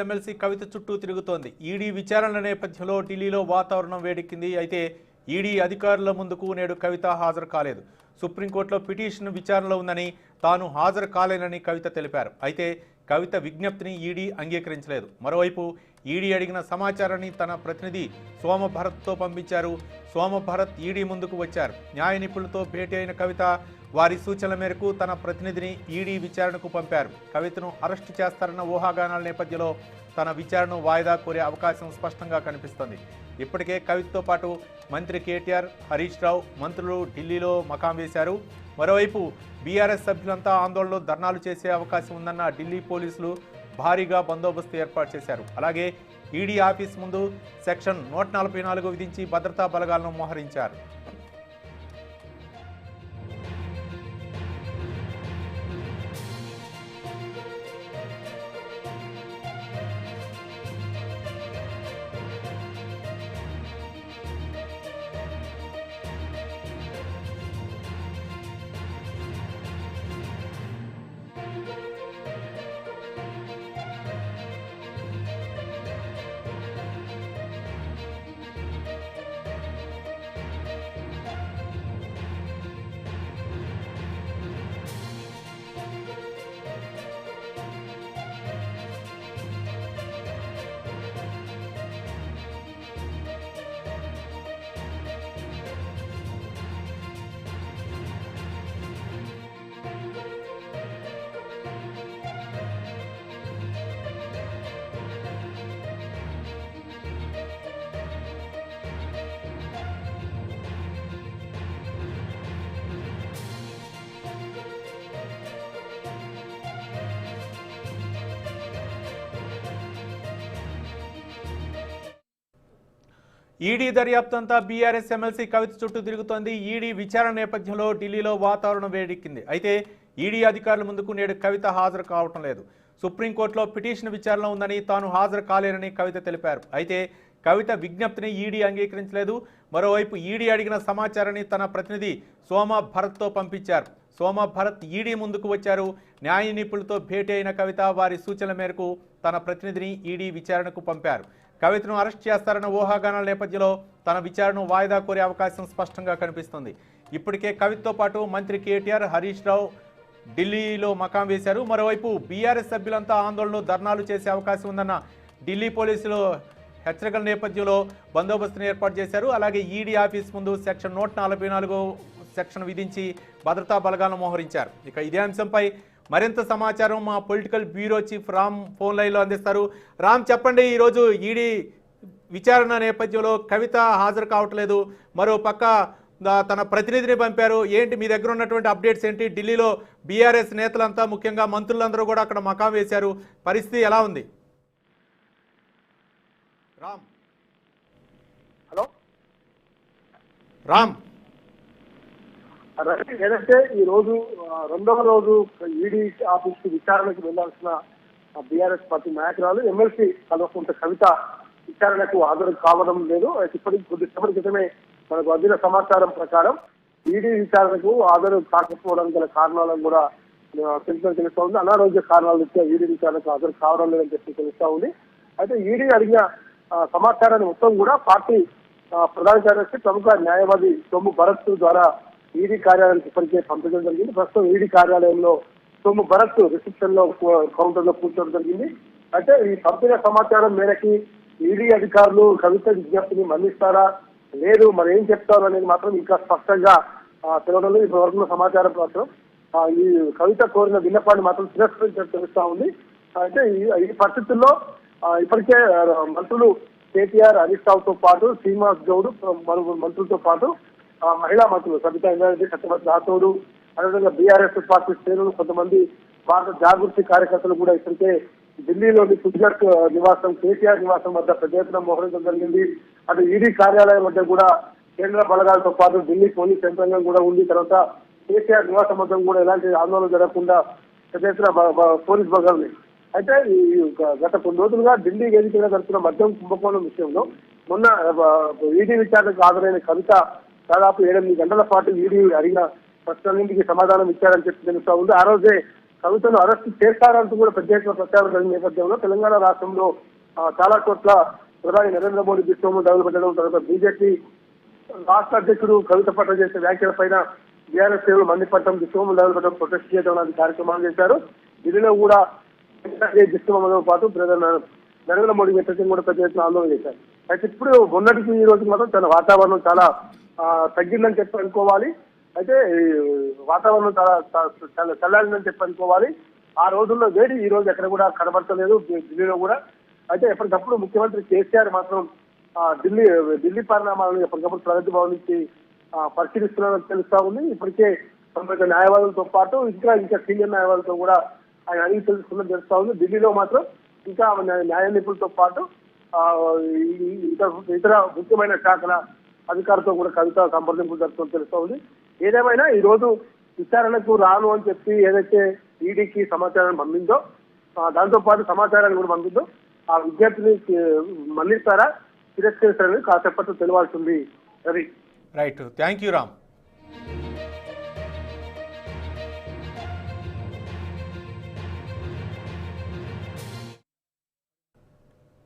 MLC కవిత చుట్టూ తిరుగుతోంది. ED విచారణ నేపథ్యంలో ఢిల్లీలో వాతావరణం వేడెక్కింది. అయితే ఈడీ అధికారుల ముందుకు నేడు కవిత హాజరు కాలేదు. సుప్రీంకోర్టులో పిటిషన్ విచారణలో ఉందని, తాను హాజరు కాలేనని కవిత తెలిపారు. అయితే కవిత విజ్ఞప్తిని ఈడీ అంగీకరించలేదు. మరోవైపు ఈడీ అడిగిన సమాచారాన్ని తన ప్రతినిధి సోమభరత్తో పంపించారు. సోమభరత్ ఈడీ ముందుకు వచ్చారు. న్యాయ నిపుణులతో భేటీ అయిన కవిత వారి సూచనల మేరకు తన ప్రతినిధిని ఈడీ విచారణకు పంపారు. కవితను అరెస్టు చేస్తారన్న ఊహాగానాల నేపథ్యంలో తన విచారణను వాయిదా కోరే అవకాశం స్పష్టంగా కనిపిస్తోంది. ఇప్పటికే కవితతో పాటు మంత్రి కేటీఆర్, హరీష్ రావు మంత్రులు ఢిల్లీలో మకాం వేశారు. మరోవైపు బీఆర్ఎస్ సభ్యులంతా ఆందోళనలో ధర్నాలు చేసే అవకాశం ఉందన్న ఢిల్లీ పోలీసులు భారీగా బందోబస్తు ఏర్పాటు చేశారు. అలాగే ఈడీ ఆఫీస్ ముందు సెక్షన్ 144 విధించి భద్రతా బలగాలను మోహరించారు. ఈడీ దర్యాప్తు అంతా బీఆర్ఎస్ ఎమ్మెల్సీ కవిత చుట్టూ తిరుగుతోంది. ఈడీ విచారణ నేపథ్యంలో ఢిల్లీలో వాతావరణం వేడెక్కింది. అయితే ఈడీ అధికారుల ముందుకు నేడు కవిత హాజరు కావటం లేదు. సుప్రీంకోర్టులో పిటిషన్ విచారణ ఉందని, తాను హాజరు కాలేనని కవిత తెలిపారు. అయితే కవిత విజ్ఞప్తిని ఈడీ అంగీకరించలేదు. మరోవైపు ఈడీ అడిగిన సమాచారాన్ని తన ప్రతినిధి సోమభరత్తో పంపించారు. సోమభరత్ ఈడీ ముందుకు వచ్చారు. న్యాయ నిపుణులతో భేటీ అయిన కవిత వారి సూచనల మేరకు తన ప్రతినిధిని ఈడీ విచారణకు పంపారు. కవితను అరెస్ట్ చేస్తారన్న ఊహాగానాల నేపథ్యంలో తన విచారణను వాయిదా కోరే అవకాశం స్పష్టంగా కనిపిస్తుంది. ఇప్పటికే కవితతో పాటు మంత్రి కేటీఆర్, హరీష్ రావు ఢిల్లీలో మకాం వేశారు. మరోవైపు బీఆర్ఎస్ సభ్యులంతా ఆందోళనలో ధర్నాలు చేసే అవకాశం ఉందన్న ఢిల్లీ పోలీసులు హెచ్చరికల నేపథ్యంలో బందోబస్తును ఏర్పాటు చేశారు. అలాగే ఈడీ ఆఫీస్ ముందు సెక్షన్ 144 సెక్షన్ విధించి భద్రతా బలగాలను మోహరించారు. ఇక ఇదే అంశంపై మరింత సమాచారం మా political bureau chief Ram phone లైన్లో అందిస్తారు. రామ్, చెప్పండి, ఈరోజు ఈడీ విచారణ నేపథ్యంలో కవిత హాజరు కావట్లేదు, మరో పక్క తన ప్రతినిధిని పంపారు. ఏంటి మీ దగ్గర ఉన్నటువంటి అప్డేట్స్ ఏంటి? ఢిల్లీలో బీఆర్ఎస్ నేతలంతా, ముఖ్యంగా మంత్రులందరూ కూడా అక్కడ మకాం వేశారు. పరిస్థితి ఎలా ఉంది? రామ్ హలో రామ్ ఏదంటే ఈ రోజు రెండవ రోజు ఈడీ ఆఫీస్ విచారణకు వెళ్లాల్సిన బీఆర్ఎస్ పార్టీ నాయకురాలు ఎమ్మెల్సీ కల్వకుంట్ల కవిత విచారణకు హాజరు కావడం లేదు. ఇప్పటికి కొద్దిసేపటి క్రితమే మనకు అందిన సమాచారం ప్రకారం ఈడీ విచారణకు హాజరు కాకపోవడం గల కారణాలను కూడా తెలుస్తా ఉంది. అనారోగ్య కారణాల రీత్యా ఈడీ విచారణకు హాజరు కావడం లేదని చెప్పి తెలుస్తా ఉంది. అయితే ఈడీ అడిగిన సమాచారాన్ని మొత్తం కూడా పార్టీ ప్రధాన కార్యదర్శి, ప్రముఖ న్యాయవాది సోము భరత్ ద్వారా ఈడీ కార్యాలయానికి ఇప్పటికే పంపించడం జరిగింది. ప్రస్తుతం ఈడీ కార్యాలయంలో సోము భరత్ రిసెప్షన్ లో కౌంటర్ లో కూర్చోవడం జరిగింది. అయితే ఈ పంపిన సమాచారం మేరకి ఈడీ అధికారులు కవిత విజ్ఞప్తిని మన్నిస్తారా లేదు, మరి ఏం చెప్తారు అనేది మాత్రం ఇంకా స్పష్టంగా తెలవడం లేదు. ఇప్పుడు వరకు సమాచారం ప్రకారం ఈ కవిత కోరిన విన్నపాన్ని మాత్రం తిరస్కరించినట్టు తెలుస్తా ఉంది. అయితే ఈ పరిస్థితుల్లో ఇప్పటికే మంత్రులు కేటీఆర్, హరీష్ రావుతో పాటు శ్రీనివాస్ గౌడ్, మంత్రులతో పాటు మహిళా మంత్రులు సబితా ఇంద్రారెడ్డి, సత్యవతి రాథోడ్, అదేవిధంగా బీఆర్ఎస్ పార్టీ శ్రేణులు, కొంతమంది భారత జాగృతి కార్యకర్తలు కూడా ఇప్పటికే ఢిల్లీలోని సుజాత్ నివాసం, కేసీఆర్ నివాసం వద్ద పెద్ద ఎత్తున మోహరించడం జరిగింది. అటు ఈడీ కార్యాలయం వద్ద కూడా కేంద్ర బలగాలతో పాటు ఢిల్లీ పోలీస్ యంత్రాంగం కూడా ఉంది. తర్వాత కేసీఆర్ నివాసం వద్ద కూడా ఎలాంటి ఆందోళన జరగకుండా పెద్ద ఎత్తున పోలీస్ బలగాలు. అయితే ఈ గత కొన్ని రోజులుగా ఢిల్లీ వేదికగా జరుగుతున్న మద్యం కుంభకోణం విషయంలో మొన్న ఈడీ విచారణకు హాజరైన కవిత దాదాపు 8 గంటల పాటు ఈడీ అడిగిన ప్రశ్నలన్నింటికి సమాధానం ఇచ్చారని చెప్పి తెలుస్తా ఉంది. ఆ రోజే కవితను అరెస్ట్ చేస్తారంటూ కూడా పెద్ద ఎత్తున ప్రచారం జరిగిన నేపథ్యంలో తెలంగాణ రాష్ట్రంలో చాలా చోట్ల ప్రధాని నరేంద్ర మోడీ దిశలో మొదలుపెట్టడం, తర్వాత బీజేపీ రాష్ట్ర అధ్యక్షుడు కవిత పట్ల చేసే వ్యాఖ్యల పైన బీఆర్ఎస్ సేవలు మండిపట్టడం, దిశలో మొదలుపెట్టడం, ప్రొటెస్ట్ చేయడం లాంటి కార్యక్రమాలు చేశారు. ఢిల్లీలో కూడా దిశతో పాటు నరేంద్ర మోడీ వ్యతిరేకంగా కూడా పెద్ద ఎత్తున ఆందోళన చేశారు. అయితే ఇప్పుడు మొన్నటికి ఈ రోజు మాత్రం తన వాతావరణం చాలా తగ్గిందని చెప్పి అనుకోవాలి. అయితే వాతావరణం చాలా చల్లారిందని చెప్పి అనుకోవాలి. ఆ రోజుల్లో వేడి ఈ రోజు ఎక్కడ కూడా కనబడతలేదు ఢిల్లీలో కూడా. అయితే ఎప్పటికప్పుడు ముఖ్యమంత్రి కేసీఆర్ మాత్రం ఢిల్లీ పరిణామాలను ఎప్పటికప్పుడు ప్రగతి భవన్ నుంచి పరిశీలిస్తున్నారని తెలుస్తా ఉంది. ఇప్పటికే సంబంధిత న్యాయవాదులతో పాటు ఇంకా సీనియర్ న్యాయవాదులతో కూడా ఆయన అడిగి తెలుసుకున్నది తెలుస్తా ఉంది. ఢిల్లీలో మాత్రం ఇంకా న్యాయ నిపుణులతో పాటు ఇతర ముఖ్యమైన శాఖల అధికారులతో కూడా కవిత సంప్రదింపులు జరుపుకొని తెలుస్తా ఉంది. ఏదేమైనా ఈ రోజు విచారణకు రాను అని చెప్పి ఏదైతే ఈడీకి సమాచారాన్ని పంపిందో దాంతో పాటు సమాచారాన్ని కూడా పంపిందో ఆ విజ్ఞప్తిని మళ్ళిస్తారా తిరస్కరిస్తారని కాసేపట్లో తెలియాల్సింది. Ravi. Right, thank you Ram.